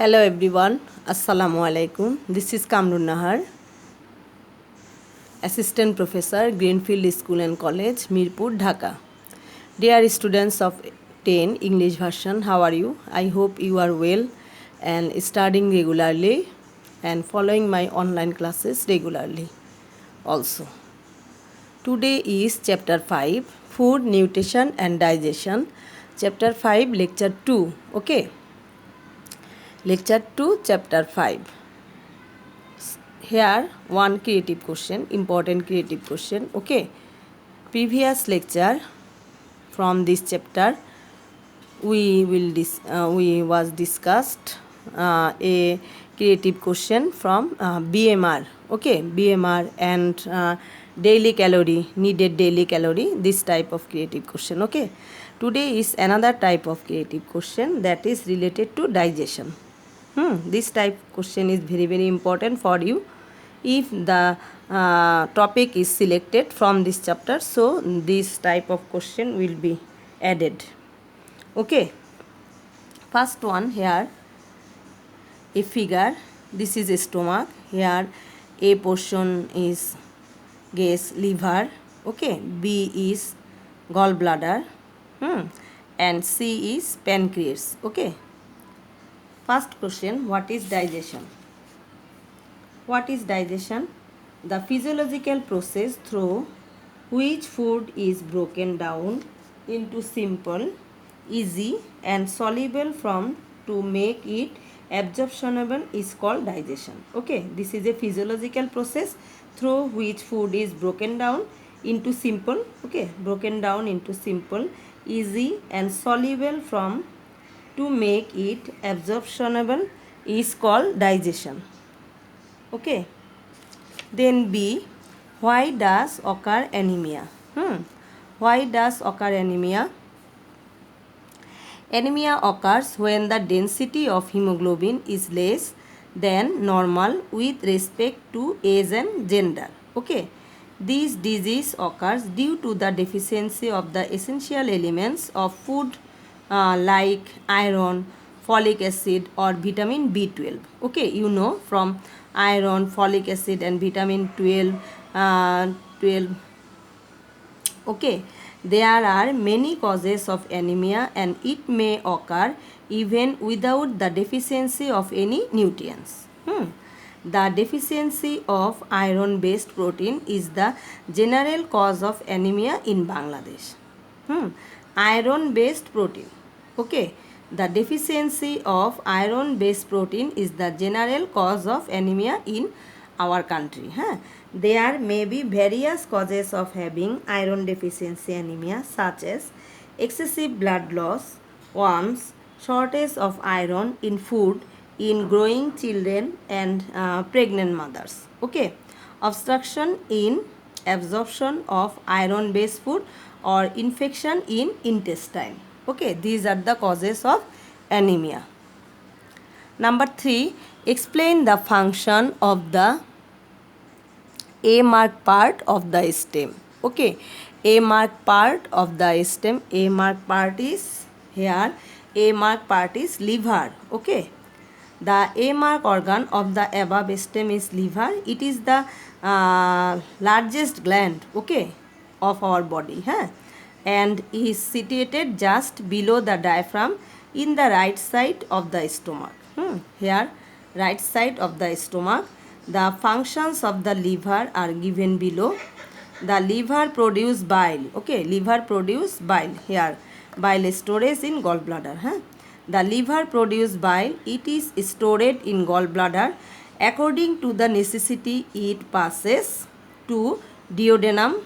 Hello everyone, Assalamu alaikum. This is Kamrun Nahar, Assistant Professor, Greenfield School and College, Mirpur, Dhaka. Dear students of 10 English version, how are you? I hope you are well and studying regularly and following my online classes regularly also. Today is chapter 5, Food, Nutrition and Digestion. Chapter 5, lecture 2. Okay. Lecture 2, chapter 5. Here one creative question, important creative question. Okay. Previous lecture from this chapter we was discussed a creative question from BMR. Okay, BMR and daily calorie, needed daily calorie, this type of creative question. Okay, today is another type of creative question that is related to digestion. This type question is very important for you if the topic is selected from this chapter, so this type of question will be added. Okay, first one, here a figure. This is a stomach. Here A portion is guess liver. Okay, B is gallbladder, and C is pancreas. Okay, first question, what is digestion? What is digestion? The physiological process through which food is broken down into simple, easy and soluble form to make it absorptionable is called digestion. Okay, this is a physiological process through which food is broken down into simple, easy and soluble form to make it absorptionable is called digestion. Okay, then B, why does occur anemia? Why does occur anemia? Anemia occurs when the density of hemoglobin is less than normal with respect to age and gender. Okay, this disease occurs due to the deficiency of the essential elements of food like iron, folic acid or vitamin B12. Okay, you know from iron, folic acid and vitamin 12. Okay, there are many causes of anemia and it may occur even without the deficiency of any nutrients. The deficiency of iron based protein is the general cause of anemia in Bangladesh. Iron based protein. Okay, the deficiency of iron based protein is the general cause of anemia in our country. There may be various causes of having iron deficiency anemia, such as excessive blood loss, worms, shortage of iron in food in growing children and pregnant mothers. Okay, obstruction in absorption of iron based food or infection in intestine. Okay, these are the causes of anemia. Number 3, explain the function of the A-mark part of the stem. Okay, A-mark part of the stem. A-mark part is here. A-mark part is liver. Okay, the A-mark organ of the above stem is liver. It is the largest gland, okay, of our body, and is situated just below the diaphragm in the right side of the stomach. Here, right side of the stomach. The functions of the liver are given below. The liver produce bile. Okay, liver produce bile. Here, bile storage in gallbladder. The liver produce bile. It is stored in gallbladder. According to the necessity, it passes to duodenum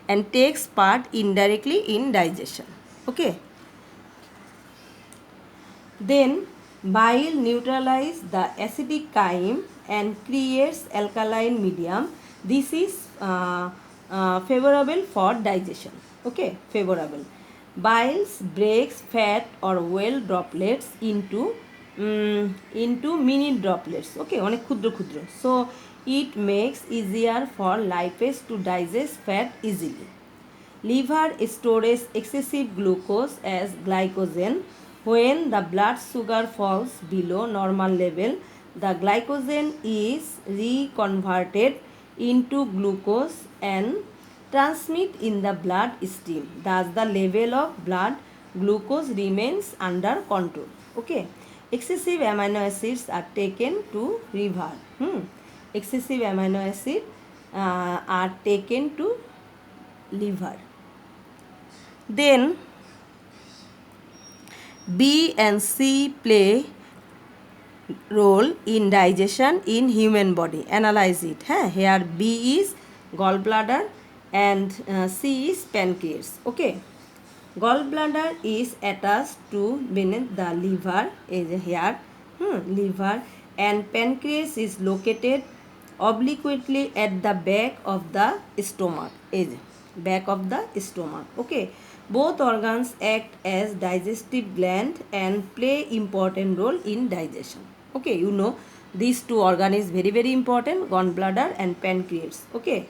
and takes part indirectly in digestion. Okay. Then bile neutralizes the acidic chyme and creates alkaline medium. This is favorable for digestion. Okay, favorable. Bile breaks fat or oil droplets into mini droplets. Okay, অনেক ক্ষুদ্র. So it makes easier for lipase to digest fat easily. Liver stores excessive glucose as glycogen When the blood sugar falls below normal level, the glycogen is reconverted into glucose and transmit in the blood stream. Thus, the level of blood glucose remains under control. Okay. Excessive amino acids are taken to liver. Excessive amino acids are taken to liver. Then B and C play role in digestion in human body. Analyze it. Here B is gallbladder and C is pancreas. Okay. Gallbladder is attached to beneath the liver is here. Liver and pancreas is located obliquely at the back of the stomach. Is back of the stomach. Okay. Both organs act as digestive gland and play important role in digestion. Okay, you know these two organ is very important, gallbladder and pancreas. Okay,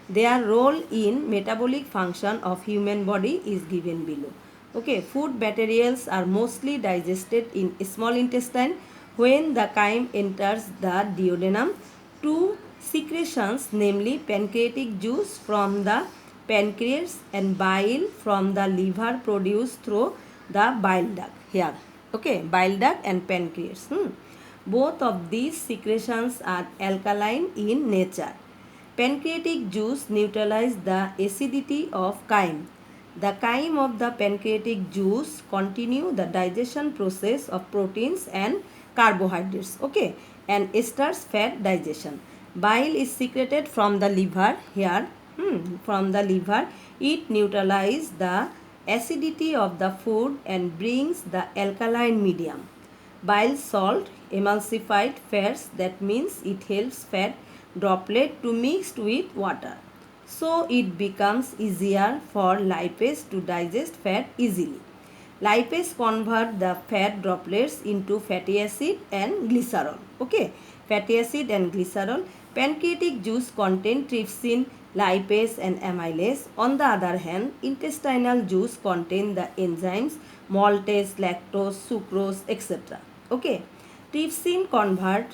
their role in metabolic function of human body is given below. Okay, food materials are mostly digested in small intestine. When the chyme enters the duodenum, two secretions, namely pancreatic juice from the pancreas and bile from the liver, produced through the bile duct. Here, okay, bile duct and pancreas. Both of these secretions are alkaline in nature. Pancreatic juice neutralizes the acidity of chyme. The chyme of the pancreatic juice continue the digestion process of proteins and carbohydrates. Okay, and starts fat digestion. Bile is secreted from the liver here. From the liver, it neutralizes the acidity of the food and brings the alkaline medium. Bile salt emulsified fats, that means it helps fat droplet to mix with water. So it becomes easier for lipase to digest fat easily. Lipase convert the fat droplets into fatty acid and glycerol. Okay, fatty acid and glycerol. Pancreatic juice contain trypsin, lipase and amylase. On the other hand, intestinal juice contain the enzymes maltase, lactose, sucrose, etc. Okay, trypsin convert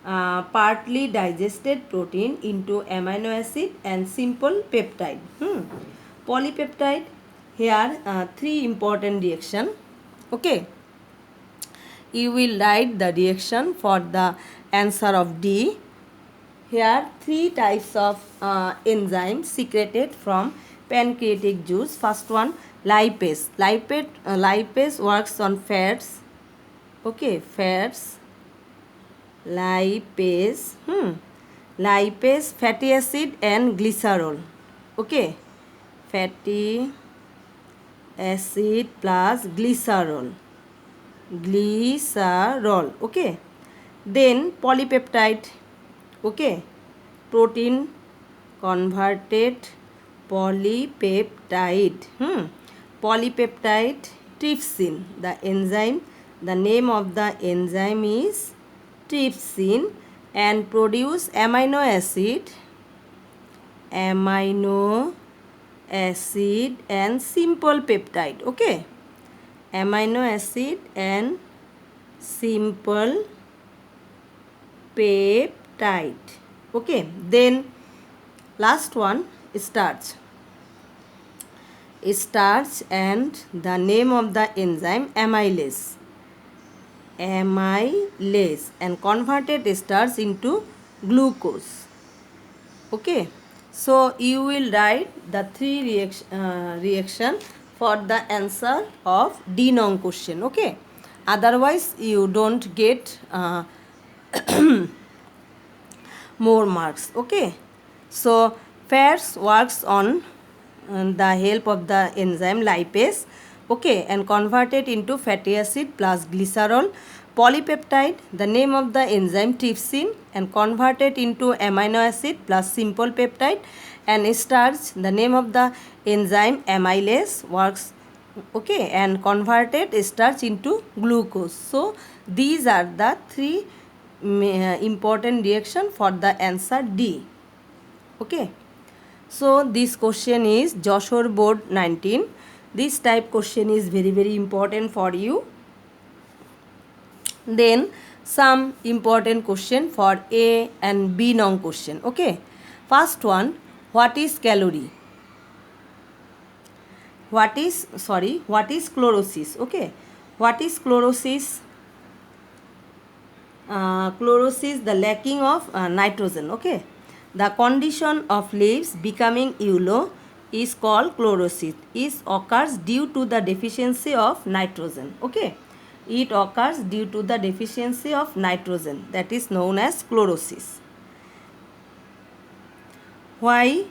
partly digested protein into amino acid and simple peptide. Polypeptide, here three important reaction. Okay, you will write the reaction for the answer of D. Here three types of enzymes secreted from pancreatic juice. First one, lipase. Lipase works on fats. Okay, fats. Lipase, lipase, fatty acid and glycerol. Okay, fatty acid plus glycerol. Okay, then polypeptide. Okay, protein converted polypeptide. Polypeptide trypsin, the enzyme, the name of the enzyme is trypsin, and produce amino acid and simple peptide. Okay, amino acid and simple peptide. Okay, then last one, starch. Starch and the name of the enzyme amylase. And converted starch into glucose. Okay, so you will write the three reaction for the answer of D nong question. Okay, otherwise you don't get more marks. Okay, so fats works on the help of the enzyme lipase. Okay, and converted into fatty acid plus glycerol. Polypeptide, the name of the enzyme trypsin, and converted into amino acid plus simple peptide. And starch, the name of the enzyme amylase, works, okay, and converted starch into glucose. So these are the three important reaction for the answer D. Okay, so this question is Joshore board 19. This type question is very important for you. Then some important question for A and B non question. Okay, first one, what is calorie? What is chlorosis? Okay, what is chlorosis? Chlorosis, the lacking of nitrogen. Okay, the condition of leaves becoming yellow is called chlorosis. It occurs due to the deficiency of nitrogen. Okay, it occurs due to the deficiency of nitrogen, that is known as chlorosis. Why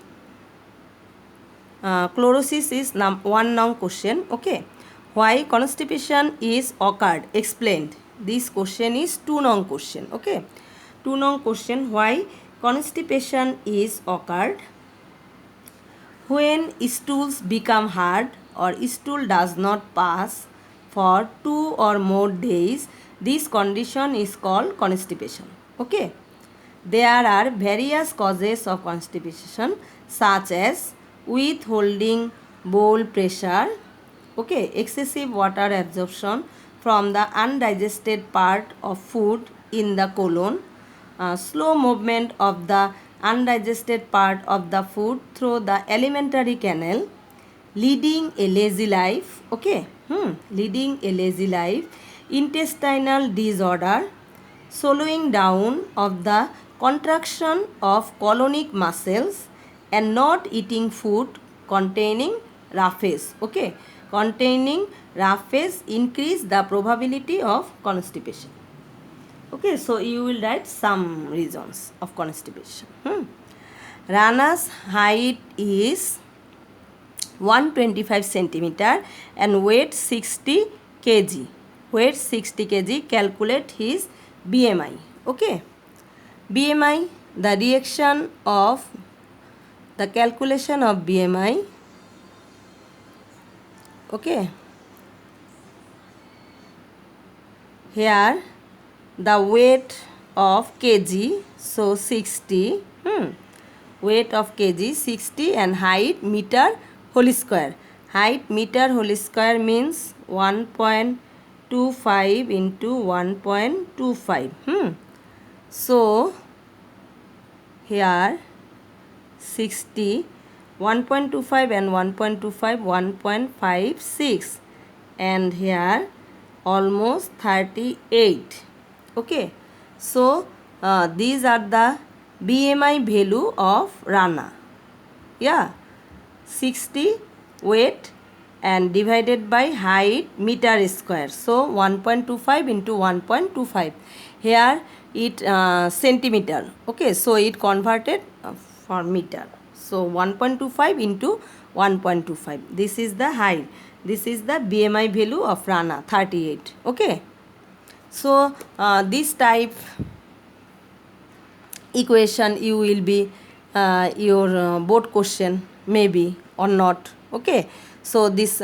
chlorosis is one noun question. Okay, why constipation is occurred? Explained. This question is two noun question. Okay, two noun question. Why constipation is occurred? When stools become hard or stool does not pass for 2 or more days, this condition is called constipation. Okay, there are various causes of constipation such as withholding bowel pressure, okay, excessive water absorption from the undigested part of food in the colon, slow movement of the undigested part of the food through the alimentary canal, leading a lazy life, okay, leading a lazy life, intestinal disorder, slowing down of the contraction of colonic muscles, and not eating food containing roughage. Okay, containing roughage increase the probability of constipation. Okay, so you will write some reasons of constipation. Rana's height is 125 centimeter and weight 60 kg. Weight 60 kg. Calculate his BMI. Okay, BMI, the reaction of the calculation of BMI. Okay, here the weight of kg, so 60, weight of kg 60 and height meter whole square. Height meter whole square means 1.25 into 1.25. So here 60, 1.25 and 1.25, 1.56, and here almost 38. Okay, so these are the BMI value of Rana. Yeah, 60 weight and divided by height meter square, so 1.25 into 1.25. Here it centimeter. Okay, so it converted for meter, so 1.25 into 1.25. This is the height. This is the BMI value of Rana, 38. Okay, so this type equation you will be your board question maybe or not. Okay, so this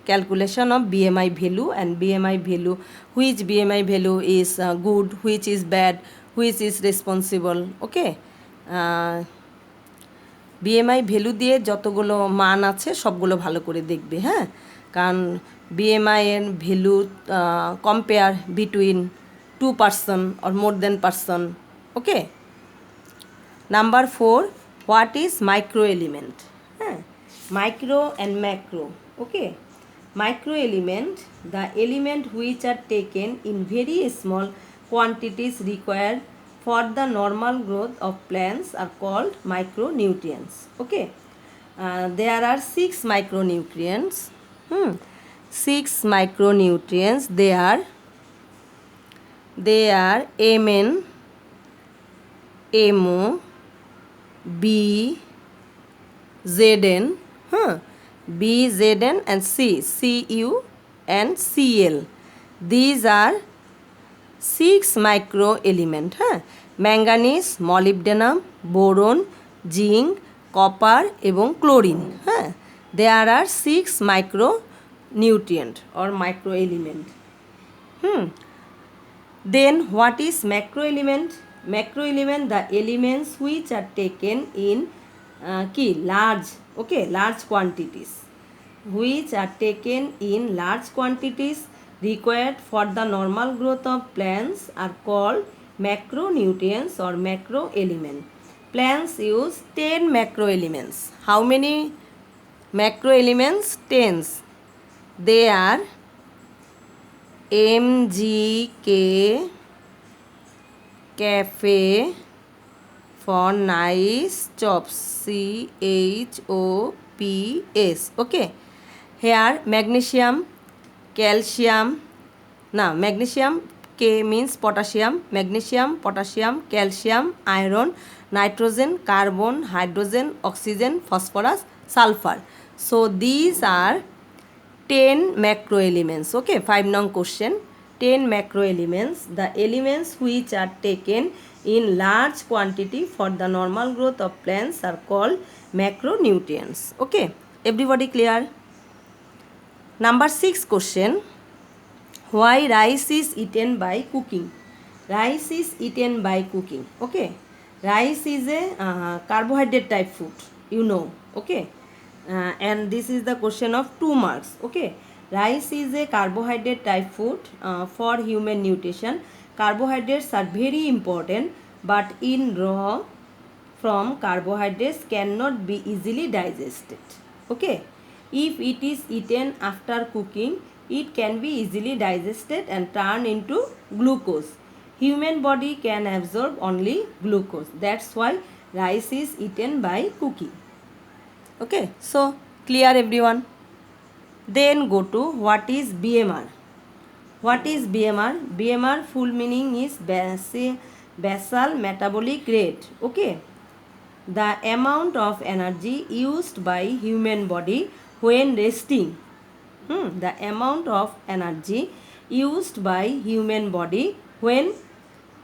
calculation of BMI value and BMI value, which BMI value is good, which is bad, which is responsible. Okay, BMI value দিয়ে যতগুলো মান আছে সবগুলো ভালো করে দেখবে, হ্যাঁ, কারণ BMI এর value compare between 2 person or more than person. Okay, number 4, what is micro element? Micro and macro. Okay, micro element, the element which are taken in very small quantities required for the normal growth of plants are called micronutrients. Okay, there are 6 micronutrients. 6 micronutrients. They are Mn, Mo, B, Zn, B, Zn and C, Cu and Cl. These are 6 micro element. Manganese, molybdenum, boron, zinc, copper এবং chlorine. There are 6 micronutrient or micro element. Then what is macro element? Macro element, the elements which are taken in large quantities, which are taken in large quantities required for the normal growth of plants are called macronutrients or macro element. Plants use 10 macro elements. How many macro elements? 10. They are MGK, cafe for nice chops, CHOPS. Okay. Here magnesium, calcium. Now magnesium, K means potassium, magnesium, potassium, calcium, iron, nitrogen, carbon, hydrogen, oxygen, phosphorus, sulfur. So these are 10 macro elements. Okay, 5 nong question. 10 macro elements, the elements which are taken in large quantity for the normal growth of plants are called macronutrients. Okay, everybody clear? Number 6 question. Why rice is eaten by cooking? Rice is eaten by cooking. Okay, rice is a carbohydrate type food, you know. Okay, and this is the question of 2 marks. Okay, rice is a carbohydrate type food for human nutrition. Carbohydrates are very important, but in raw from carbohydrates cannot be easily digested. Okay, if it is eaten after cooking, it can be easily digested and turned into glucose. Human body can absorb only glucose. That's why rice is eaten by cooking. Okay, so clear everyone? Then go to what is BMR. What is BMR? BMR full meaning is basal metabolic rate. Okay, the amount of energy used by human body when resting. The amount of energy used by human body when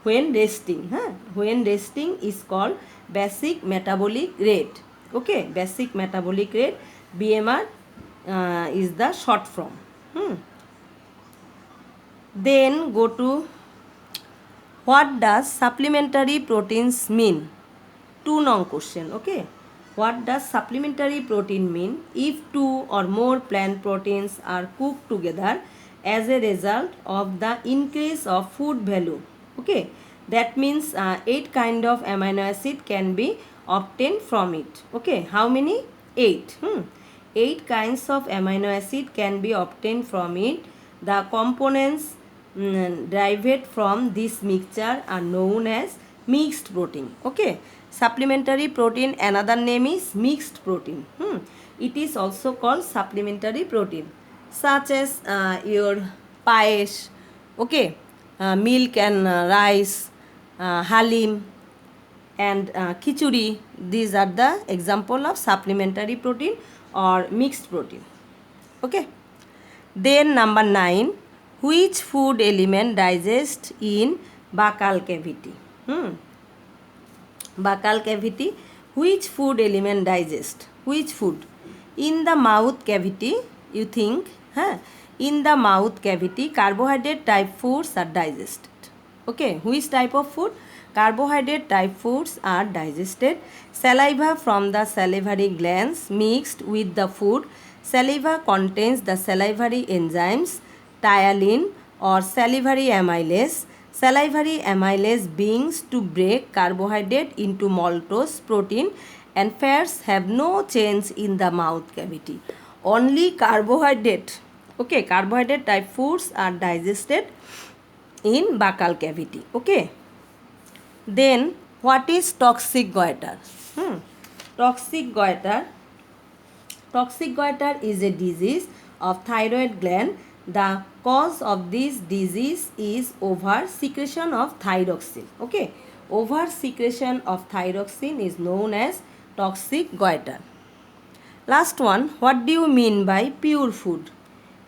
resting. When resting is called basic metabolic rate. Okay, basic metabolic rate, BMR is the short form. Then go to what does supplementary proteins mean? 2 nong question. Okay, what does supplementary protein mean? If 2 or more plant proteins are cooked together as a result of the increase of food value. Okay, that means 8 kind of amino acid can be obtained from it. Okay, how many? 8. 8 kinds of amino acid can be obtained from it. The components derived from this mixture are known as mixed protein. Okay, supplementary protein, another name is mixed protein. It is also called supplementary protein, such as your paesh, okay, milk and rice, halim and khichuri. These are the example of supplementary protein or mixed protein. Okay, then number 9, which food element digests in buccal cavity? Buccal cavity, which food element digest? Which food? In the mouth cavity, you think, in the mouth cavity, carbohydrate type foods are digested. Okay, which type of food? Carbohydrate type foods are digested. Saliva from the salivary glands mixed with the food. Saliva contains the salivary enzymes, tyalin or salivary amylase. Salivary amylase binds to break carbohydrate into maltose protein, and fats have no change in the mouth cavity. Only carbohydrate, okay, carbohydrate type foods are digested in buccal cavity. Okay, then what is toxic goiter? Toxic goiter is a disease of thyroid gland. The cause of this disease is over secretion of thyroxine. Okay, over secretion of thyroxine is known as toxic goiter. Last one, what do you mean by pure food?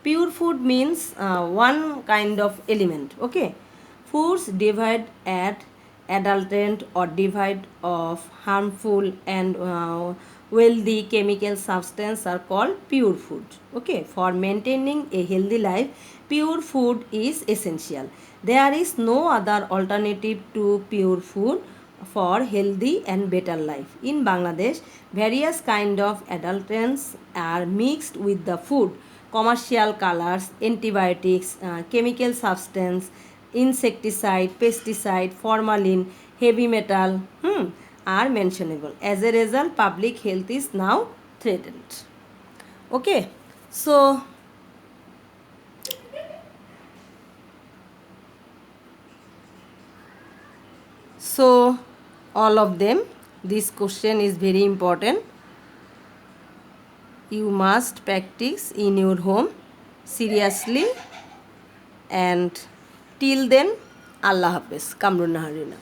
Pure food means one kind of element. Okay, foods devoid at adulterant or devoid of harmful and wealthy chemical substance are called pure food. Okay, for maintaining a healthy life, pure food is essential. There is no other alternative to pure food for healthy and better life. In Bangladesh, various kind of adulterants are mixed with the food commercial colors, antibiotics, chemical substance, insecticide, pesticide, formalin, heavy metal are mentionable. As a result, public health is now threatened. Okay, so all of them, this question is very important. You must practice in your home seriously, and till then, Allah Hafiz. Kamrun Naharina.